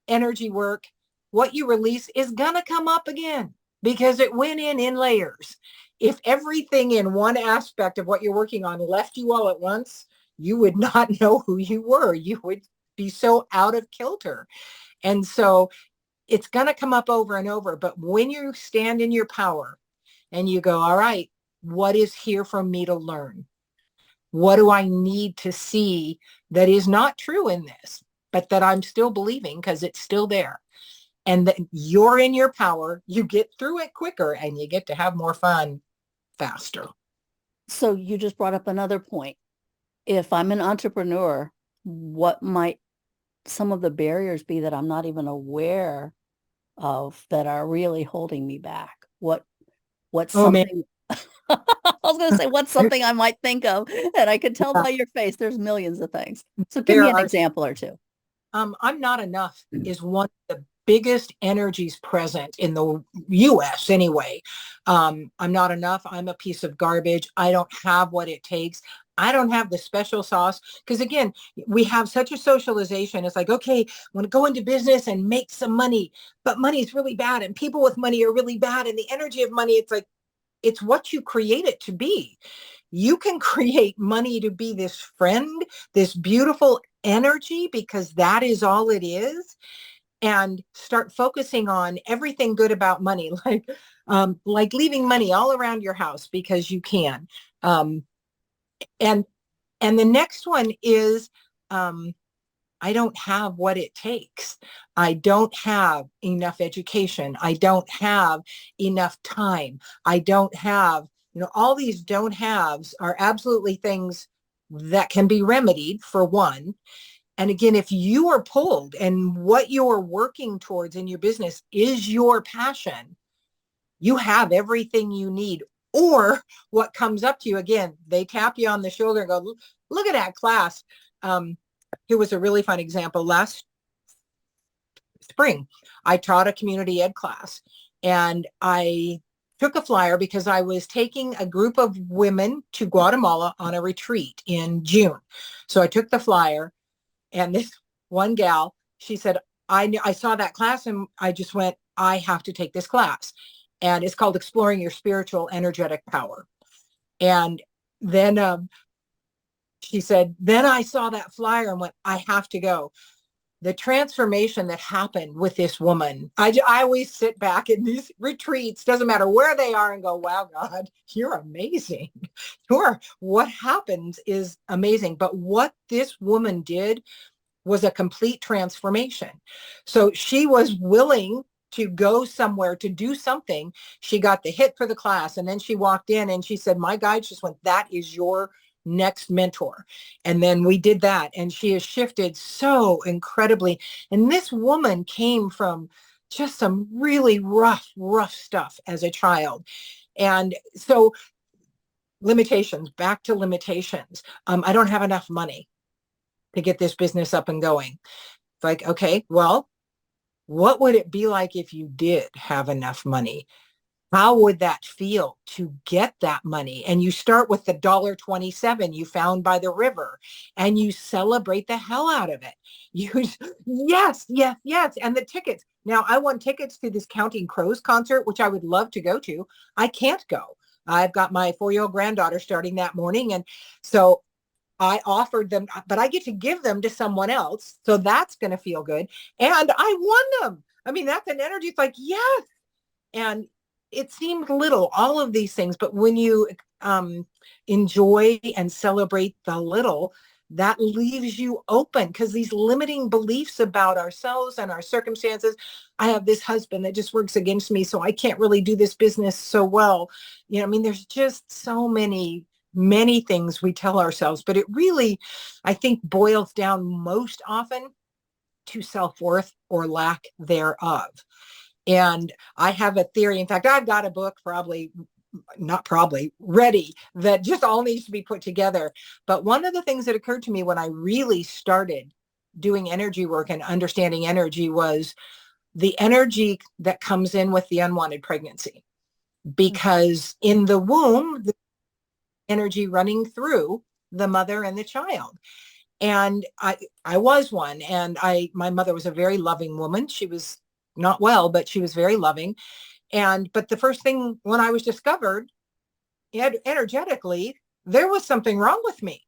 energy work, what you release is going to come up again because it went in layers. If everything in one aspect of what you're working on left you all at once, you would not know who you were. You would be so out of kilter. And so it's going to come up over and over. But when you stand in your power and you go, all right, what is here for me to learn? What do I need to see that is not true in this, but that I'm still believing because it's still there? And that you're in your power, you get through it quicker and you get to have more fun faster. So you just brought up another point. If I'm an entrepreneur, what might some of the barriers be that I'm not even aware of that are really holding me back? What's something? I was going to say, what's something I might think of, and I could tell by your face there's millions of things. So give me an example or two. I'm not enough is one of the biggest energies present in the US anyway. I'm not enough. I'm a piece of garbage. I don't have what it takes. I don't have the special sauce. Because again, we have such a socialization. It's like, okay, I want to go into business and make some money, but money is really bad. And people with money are really bad. And the energy of money, it's like, it's what you create it to be. You can create money to be this friend, this beautiful energy, because that is all it is. And start focusing on everything good about money, like leaving money all around your house because you can. And the next one is, I don't have what it takes. I don't have enough education. I don't have enough time. I don't have, all these don't haves are absolutely things that can be remedied, for one. And again, if you are pulled and what you're working towards in your business is your passion, you have everything you need. Or what comes up to you, again, they tap you on the shoulder and go, look at that class. Here was a really fun example. Last spring, I taught a community ed class, and I took a flyer because I was taking a group of women to Guatemala on a retreat in June. So I took the flyer, and this one gal, she said, I saw that class and I just went, I have to take this class. And it's called Exploring Your Spiritual Energetic Power. And then she said, then I saw that flyer and went, I have to go. The transformation that happened with this woman, I always sit back in these retreats, doesn't matter where they are, and go, wow, God, you're amazing. What happens is amazing. But what this woman did was a complete transformation. So she was willing to go somewhere to do something. She got the hit for the class, and then she walked in and she said, my guide just went, that is your next mentor. And then we did that, and she has shifted so incredibly. And this woman came from just some really rough stuff as a child. And so limitations, back to limitations. I don't have enough money to get this business up and going. It's like, okay, well, what would it be like if you did have enough money? How would that feel to get that money? And you start with the $1.27 you found by the river, and you celebrate the hell out of it. Yes. And the tickets. Now, I won tickets to this Counting Crows concert, which I would love to go to. I can't go. I've got my 4-year-old granddaughter starting that morning. And so I offered them, but I get to give them to someone else. So that's going to feel good. And I won them. I mean, that's an energy. It's like, yes. And it seemed little, all of these things. But when you enjoy and celebrate the little, that leaves you open, because these limiting beliefs about ourselves and our circumstances. I have this husband that just works against me, so I can't really do this business so well. I mean, there's just so many things we tell ourselves, but it really, I think, boils down most often to self-worth or lack thereof. And I have a theory. In fact, I've got a book, probably not probably ready, that just all needs to be put together. But one of the things that occurred to me when I really started doing energy work and understanding energy was the energy that comes in with the unwanted pregnancy. Because in the womb, the energy running through the mother and the child. And I was one, and my mother was a very loving woman. She was not well, but she was very loving. But the first thing when I was discovered energetically, there was something wrong with me,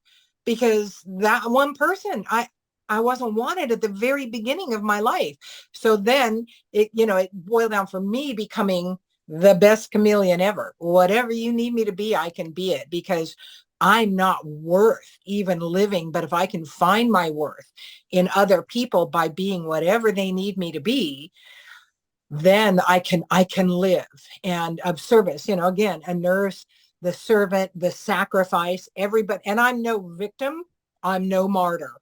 because that one person, I wasn't wanted at the very beginning of my life. So then it boiled down for me becoming the best chameleon ever. Whatever you need me to be, I can be it, because I'm not worth even living. But if I can find my worth in other people by being whatever they need me to be, then I can live. And of service, again, a nurse, the servant, the sacrifice, everybody. And I'm no victim. I'm no martyr.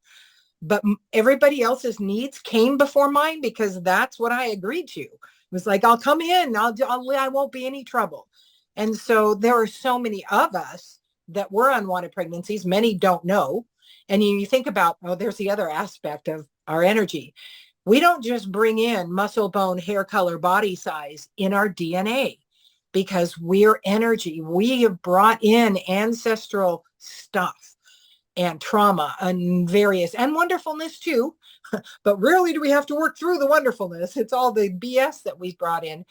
But everybody else's needs came before mine, because that's what I agreed to. It was like, I'll come in, I won't be any trouble. And so there are so many of us that were unwanted pregnancies. Many don't know. And you think about, there's the other aspect of our energy. We don't just bring in muscle, bone, hair color, body size in our DNA, because we're energy. We have brought in ancestral stuff and trauma and various, and wonderfulness too. But rarely do we have to work through the wonderfulness. It's all the BS that we've brought in.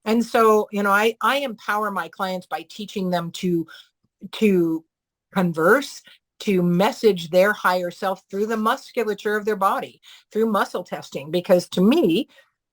And so, I empower my clients by teaching them to converse, to message their higher self through the musculature of their body, through muscle testing. Because to me,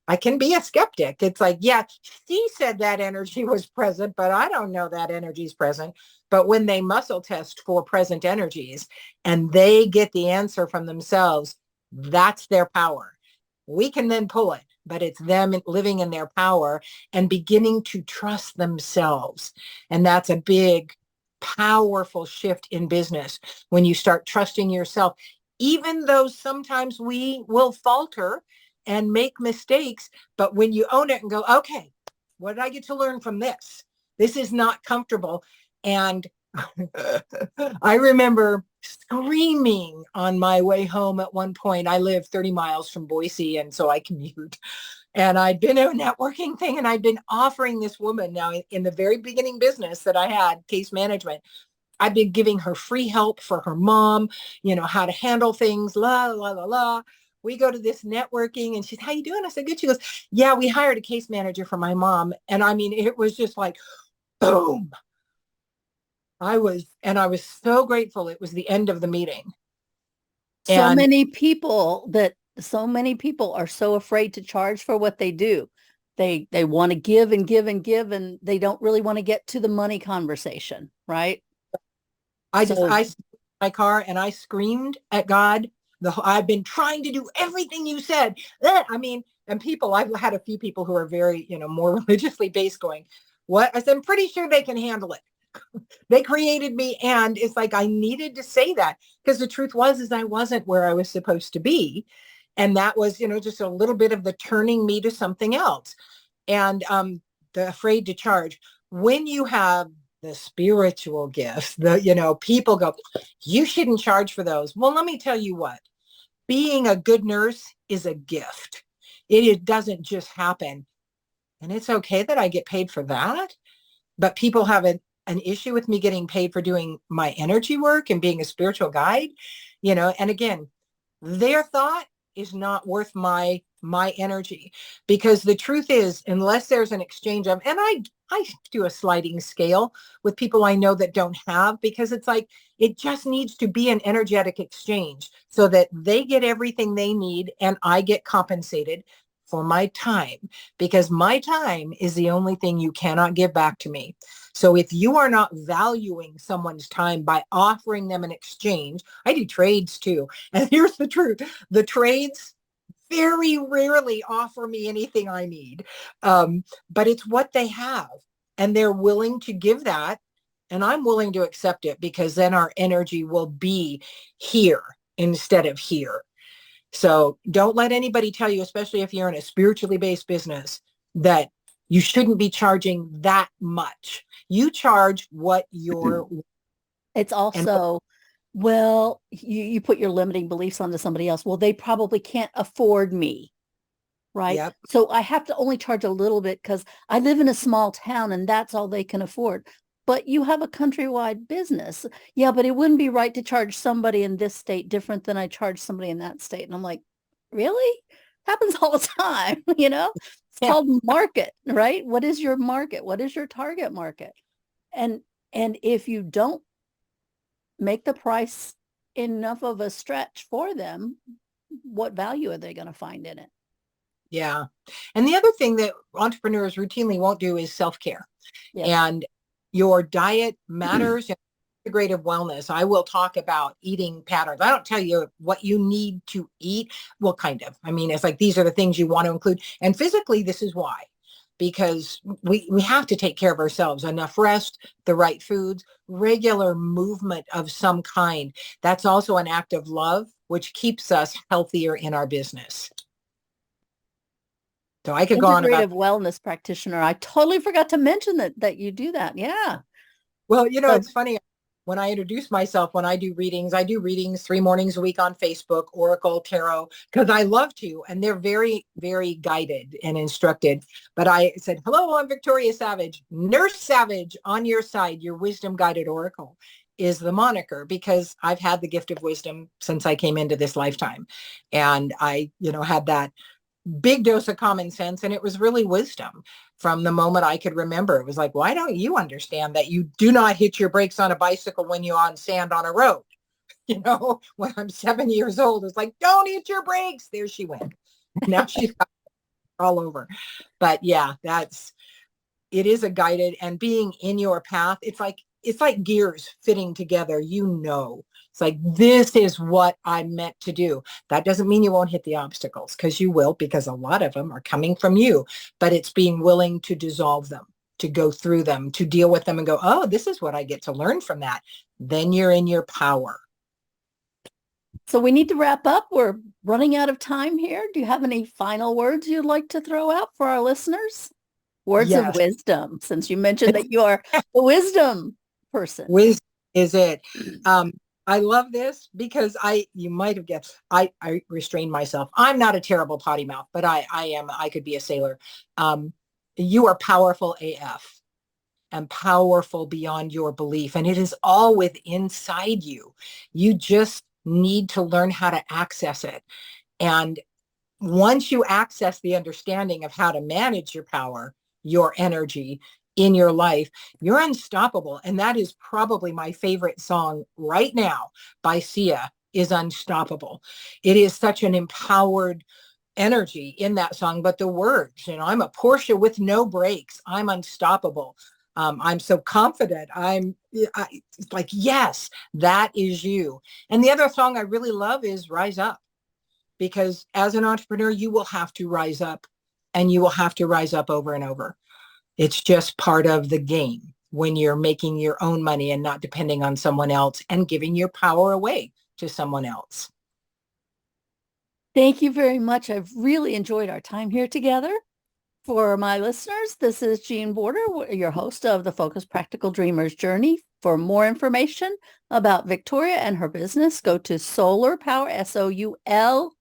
I can be a skeptic. It's like, yeah, she said that energy was present, but I don't know that energy is present. But when they muscle test for present energies and they get the answer from themselves, that's their power. We can then pull it, but it's them living in their power and beginning to trust themselves. And that's a big, powerful shift in business when you start trusting yourself, even though sometimes we will falter and make mistakes. But when you own it and go, okay, what did I get to learn from this? This is not comfortable. And I remember screaming on my way home at one point. I live 30 miles from Boise, and so I commute. And I'd been at a networking thing, and I'd been offering this woman, now in the very beginning business that I had, case management, I'd been giving her free help for her mom, how to handle things, la, la, la, la. We go to this networking, and she's, how you doing? I said, good. She goes, yeah, we hired a case manager for my mom. And I mean, it was just like, boom. I was so grateful. It was the end of the meeting. So many people are so afraid to charge for what they do. They want to give and give and give, and they don't really want to get to the money conversation, right? I my car and I screamed at God. I've been trying to do everything you said. I mean, and people, I've had a few people who are very, more religiously based going, what? I said, I'm pretty sure they can handle it. They created me. And it's like, I needed to say that, because the truth is I wasn't where I was supposed to be. And that was, just a little bit of the turning me to something else. And the afraid to charge. When you have the spiritual gifts, people go, you shouldn't charge for those. Well, let me tell you what, being a good nurse is a gift. It doesn't just happen. And it's okay that I get paid for that. But people have an issue with me getting paid for doing my energy work and being a spiritual guide, and again, their thought is not worth my energy, because the truth is, unless there's an exchange of, and I do a sliding scale with people I know that don't have, because it's like, it just needs to be an energetic exchange so that they get everything they need and I get compensated for my time, because my time is the only thing you cannot give back to me. So if you are not valuing someone's time by offering them an exchange, I do trades too. And here's the truth. The trades very rarely offer me anything I need. But it's what they have, and they're willing to give that. And I'm willing to accept it, because then our energy will be here instead of here. So don't let anybody tell you, especially if you're in a spiritually based business, that You shouldn't be charging that much. You charge what you're, It's and also, well, you put your limiting beliefs onto somebody else. Well, they probably can't afford me, right? yep, So I have to only charge a little bit because I live in a small town and that's all they can afford. But you have a countrywide business. Yeah, but it wouldn't be right to charge somebody in this state different than I charge somebody in that state. And I'm like, really? Happens all the time, It's yeah, called market, right? What is your market? What is your target market? And and if you don't make the price enough of a stretch for them, what value are they going to find in it? yeah. And the other thing that entrepreneurs routinely won't do is self-care. Yes. And your diet matters. Integrative wellness. I will talk about eating patterns. I don't tell you what you need to eat. Well, kind of. I mean, it's like these are the things you want to include. And physically, this is why. Because we have to take care of ourselves. Enough rest, the right foods, regular movement of some kind. That's also an act of love, which keeps us healthier in our business. So I could go on about. Integrative wellness practitioner. I totally forgot to mention that you do that. Yeah. Well, So it's funny. When I introduce myself, when I do readings 3 mornings a week on Facebook, Oracle, Tarot, because I love to, and they're very, very guided and instructed. But I said, hello, I'm Victoria Savage, Nurse Savage on your side, your wisdom guided Oracle is the moniker, because I've had the gift of wisdom since I came into this lifetime. And I, had that big dose of common sense. And it was really wisdom from the moment I could remember. It was like, why don't you understand that you do not hit your brakes on a bicycle when you're on sand on a road? When I'm 7 years old, it's like, don't hit your brakes. There she went. Now she's got all over. But yeah, it is a guided, and being in your path. It's like gears fitting together. It's like, this is what I'm meant to do. That doesn't mean you won't hit the obstacles, because you will, because a lot of them are coming from you, but it's being willing to dissolve them, to go through them, to deal with them and go, oh, this is what I get to learn from that. Then you're in your power. So we need to wrap up. We're running out of time here. Do you have any final words you'd like to throw out for our listeners? Words of wisdom, since you mentioned that you are a wisdom person. Wisdom is it. I love this because you might have guessed, I restrained myself. I'm not a terrible potty mouth, but I could be a sailor. You are powerful AF and powerful beyond your belief. And it is all within inside you. You just need to learn how to access it. And once you access the understanding of how to manage your power, your energy in your life, you're unstoppable. And that is probably my favorite song right now by Sia, is Unstoppable. It is such an empowered energy in that song, but the words, I'm a Porsche with no brakes. I'm unstoppable. I'm so confident. It's like, yes, that is you. And the other song I really love is Rise Up, because as an entrepreneur, you will have to rise up, and you will have to rise up over and over. It's just part of the game when you're making your own money and not depending on someone else and giving your power away to someone else. Thank you very much. I've really enjoyed our time here together. For my listeners, this is Jean Border, your host of the Focus Practical Dreamers Journey. For more information about Victoria and her business, go to Solar Power, SOUL.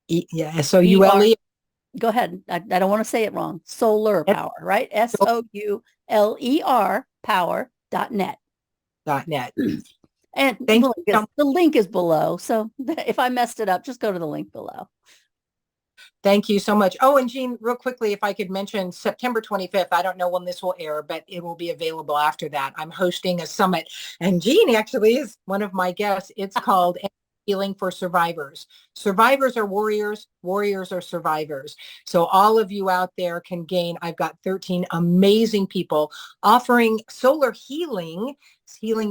Yeah, SOULE. Go ahead. I don't want to say it wrong. Solar Power, right? SOULER power.net. .net. And the link is below. So if I messed it up, just go to the link below. Thank you so much. Oh, and Jean, real quickly, if I could mention September 25th, I don't know when this will air, but it will be available after that. I'm hosting a summit, and Jean actually is one of my guests. It's called Healing for Survivors. Survivors are warriors. Warriors are survivors. So all of you out there can gain. I've got 13 amazing people offering solar healing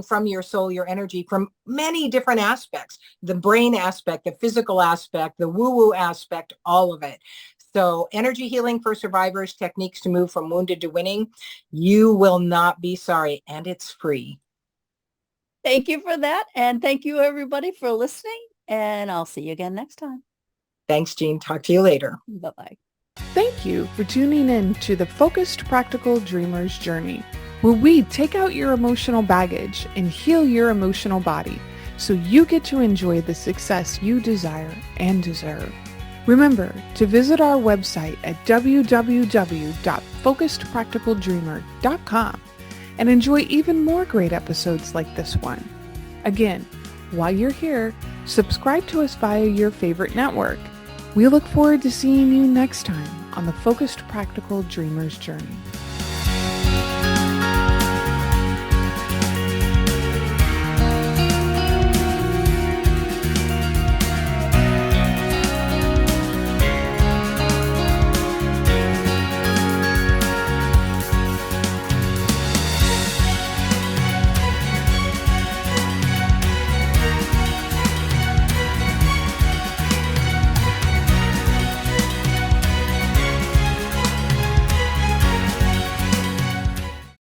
from your soul, your energy, from many different aspects, the brain aspect, the physical aspect, the woo-woo aspect, all of it. So energy healing for survivors, techniques to move from wounded to winning. You will not be sorry, and it's free. Thank you for that. And thank you, everybody, for listening. And I'll see you again next time. Thanks, Jean. Talk to you later. Bye-bye. Thank you for tuning in to the Focused Practical Dreamer's Journey, where we take out your emotional baggage and heal your emotional body so you get to enjoy the success you desire and deserve. Remember to visit our website at www.focusedpracticaldreamer.com and enjoy even more great episodes like this one. Again, while you're here, subscribe to us via your favorite network. We look forward to seeing you next time on the Focused Practical Dreamer's Journey.